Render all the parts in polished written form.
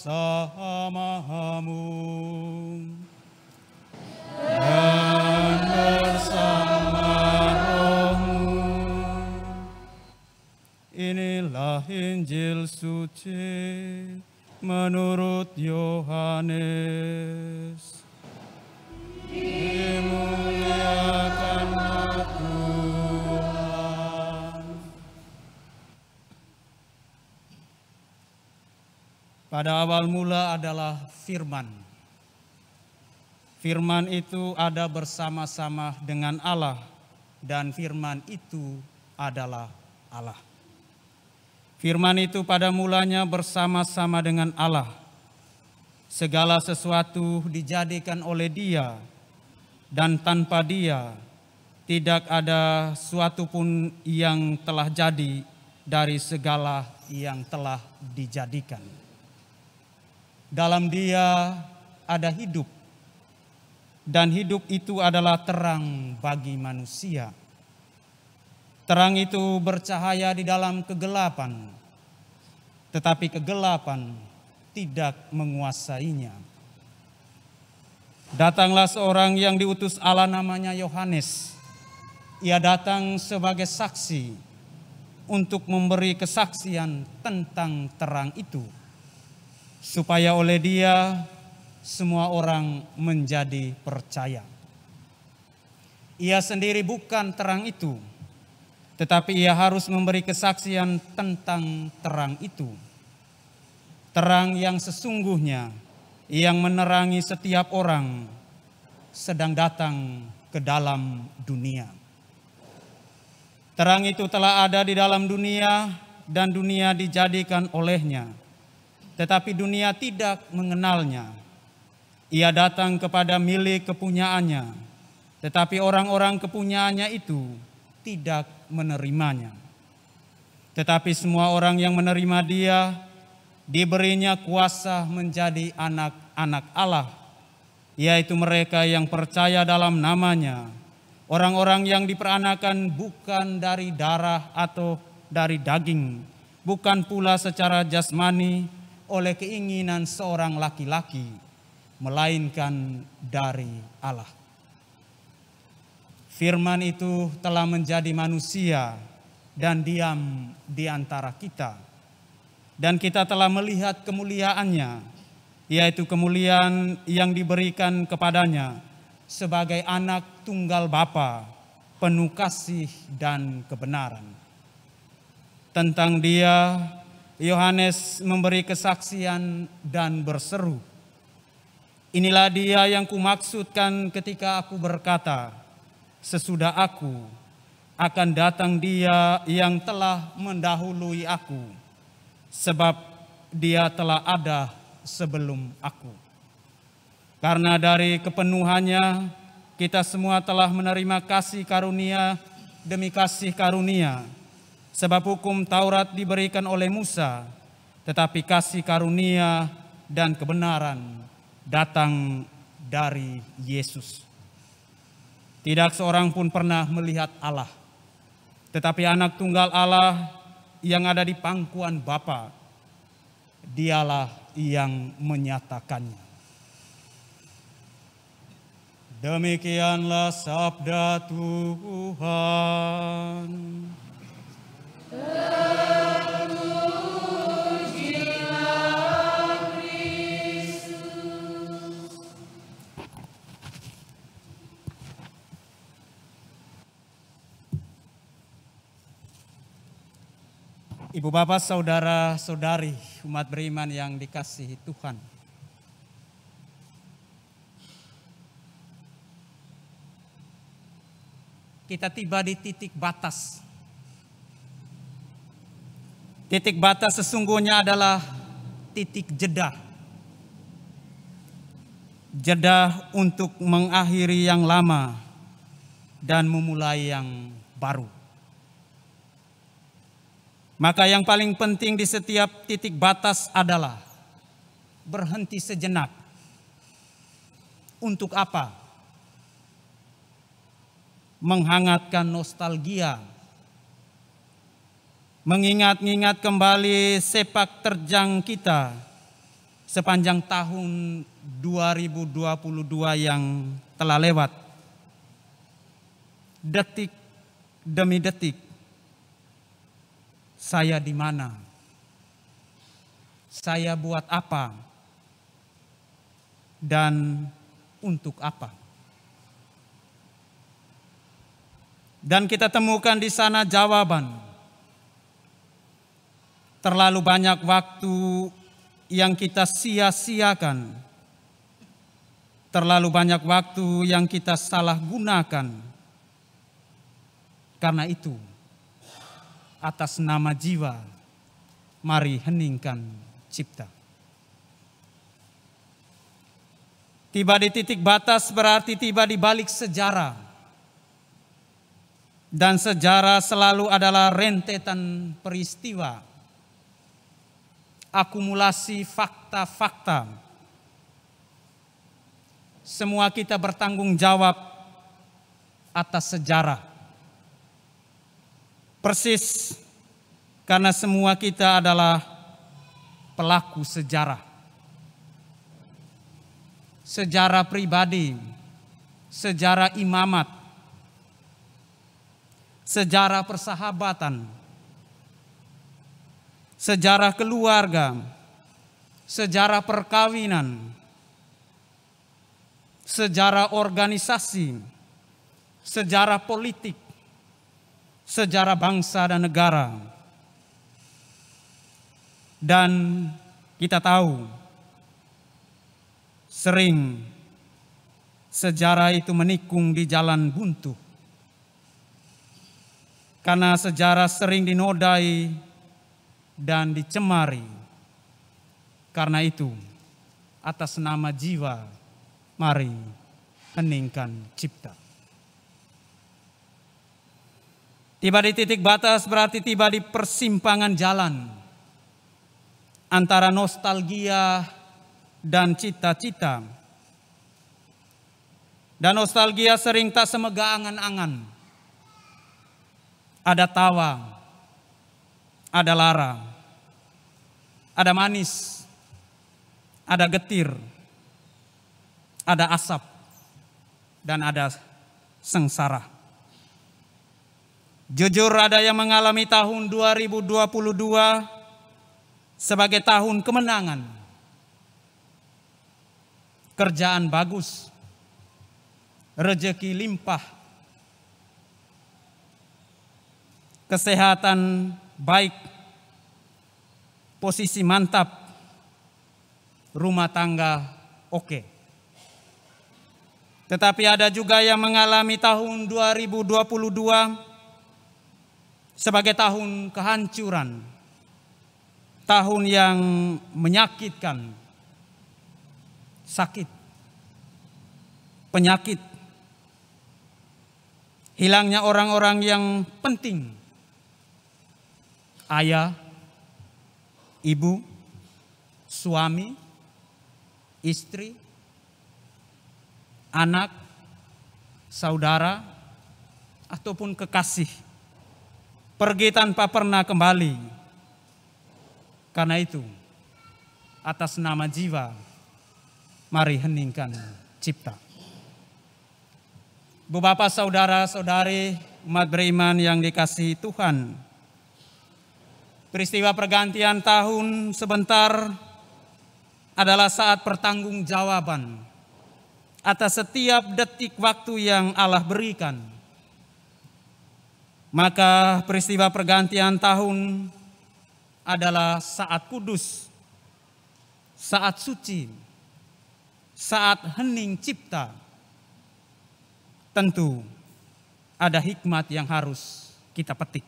bersamamu dan bersama rohmu. Inilah Injil suci menurut Yohanes. Dimuliakanlah Tuhan. Pada awal mula adalah firman. Firman itu ada bersama-sama dengan Allah, dan firman itu adalah Allah. Firman itu pada mulanya bersama-sama dengan Allah. Segala sesuatu dijadikan oleh Dia, dan tanpa Dia tidak ada suatu pun yang telah jadi dari segala yang telah dijadikan. Dalam Dia ada hidup, dan hidup itu adalah terang bagi manusia. Terang itu bercahaya di dalam kegelapan, tetapi kegelapan tidak menguasainya. Datanglah seorang yang diutus Allah, namanya Yohanes. Ia datang sebagai saksi untuk memberi kesaksian tentang terang itu, supaya oleh Dia semua orang menjadi percaya. Ia sendiri bukan terang itu, tetapi ia harus memberi kesaksian tentang terang itu. Terang yang sesungguhnya yang menerangi setiap orang sedang datang ke dalam dunia. Terang itu telah ada di dalam dunia dan dunia dijadikan olehnya, tetapi dunia tidak mengenalnya. Ia datang kepada milik kepunyaannya, tetapi orang-orang kepunyaannya itu tidak menerimanya. Tetapi semua orang yang menerima Dia, diberinya kuasa menjadi anak-anak Allah, yaitu mereka yang percaya dalam namanya, orang-orang yang diperanakan bukan dari darah atau dari daging, bukan pula secara jasmani oleh keinginan seorang laki-laki, melainkan dari Allah. Firman itu telah menjadi manusia dan diam di antara kita. Dan kita telah melihat kemuliaannya, yaitu kemuliaan yang diberikan kepadanya sebagai anak tunggal Bapa, penuh kasih dan kebenaran. Tentang Dia, Yohanes memberi kesaksian dan berseru, "Inilah Dia yang kumaksudkan ketika aku berkata, sesudah aku akan datang Dia yang telah mendahului aku, sebab Dia telah ada sebelum aku." Karena dari kepenuhannya kita semua telah menerima kasih karunia demi kasih karunia. Sebab hukum Taurat diberikan oleh Musa, tetapi kasih karunia dan kebenaran datang dari Yesus. Tidak seorang pun pernah melihat Allah, tetapi anak tunggal Allah yang ada di pangkuan Bapa, Dialah yang menyatakannya. Demikianlah sabda Tuhan. Terpujilah Kristus. Ibu bapak, saudara-saudari, umat beriman yang dikasihi Tuhan. Kita tiba di titik batas. Titik batas sesungguhnya adalah titik jeda. Jeda untuk mengakhiri yang lama dan memulai yang baru. Maka yang paling penting di setiap titik batas adalah berhenti sejenak. Untuk apa? Menghangatkan nostalgia, mengingat-ingat kembali sepak terjang kita sepanjang tahun 2022 yang telah lewat. Detik demi detik, saya di mana? Saya buat apa? Dan untuk apa? Dan kita temukan di sana jawaban. Terlalu banyak waktu yang kita sia-siakan. Terlalu banyak waktu yang kita salah gunakan. Karena itu, atas nama jiwa, mari heningkan cipta. Tiba di titik batas berarti tiba di balik sejarah. Dan sejarah selalu adalah rentetan peristiwa, akumulasi fakta-fakta. Semua kita bertanggung jawab atas sejarah. Persis karena semua kita adalah pelaku sejarah. Sejarah pribadi, sejarah imamat, sejarah persahabatan, sejarah keluarga, sejarah perkawinan, sejarah organisasi, sejarah politik, sejarah bangsa dan negara. Dan kita tahu, sering sejarah itu menikung di jalan buntu. Karena sejarah sering dinodai dan dicemari. Karena itu, atas nama jiwa, mari heningkan cipta. Tiba di titik batas berarti tiba di persimpangan jalan antara nostalgia dan cita-cita. Dan nostalgia sering tak semegah angan-angan. Ada tawa, ada lara, ada manis, ada getir, ada asap, dan ada sengsara. Jujur ada yang mengalami tahun 2022 sebagai tahun kemenangan. Kerjaan bagus, rezeki limpah, kesehatan baik, posisi mantap, rumah tangga oke. Tetapi ada juga yang mengalami tahun 2022 sebagai tahun kehancuran, tahun yang menyakitkan, sakit, penyakit, hilangnya orang-orang yang penting, ayah, ibu, suami, istri, anak, saudara, ataupun kekasih, pergi tanpa pernah kembali. Karena itu, atas nama jiwa, mari heningkan cipta. Bu Bapak, saudara-saudari, umat beriman yang dikasihi Tuhan, peristiwa pergantian tahun sebentar adalah saat pertanggungjawaban atas setiap detik waktu yang Allah berikan. Maka peristiwa pergantian tahun adalah saat kudus, saat suci, saat hening cipta. Tentu ada hikmat yang harus kita petik.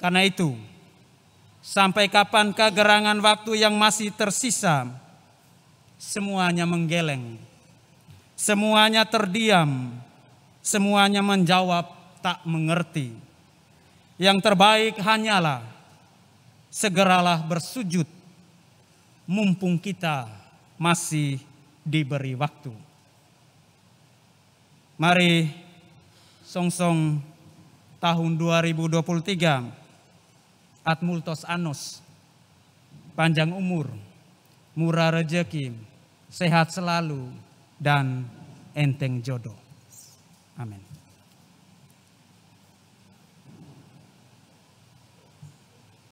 Karena itu, sampai kapankah gerangan waktu yang masih tersisa, semuanya menggeleng, semuanya terdiam, semuanya menjawab tak mengerti. Yang terbaik hanyalah segeralah bersujud, mumpung kita masih diberi waktu. Mari songsong tahun 2023 ad multos annos, panjang umur, murah rezeki, sehat selalu, dan enteng jodoh. Amin.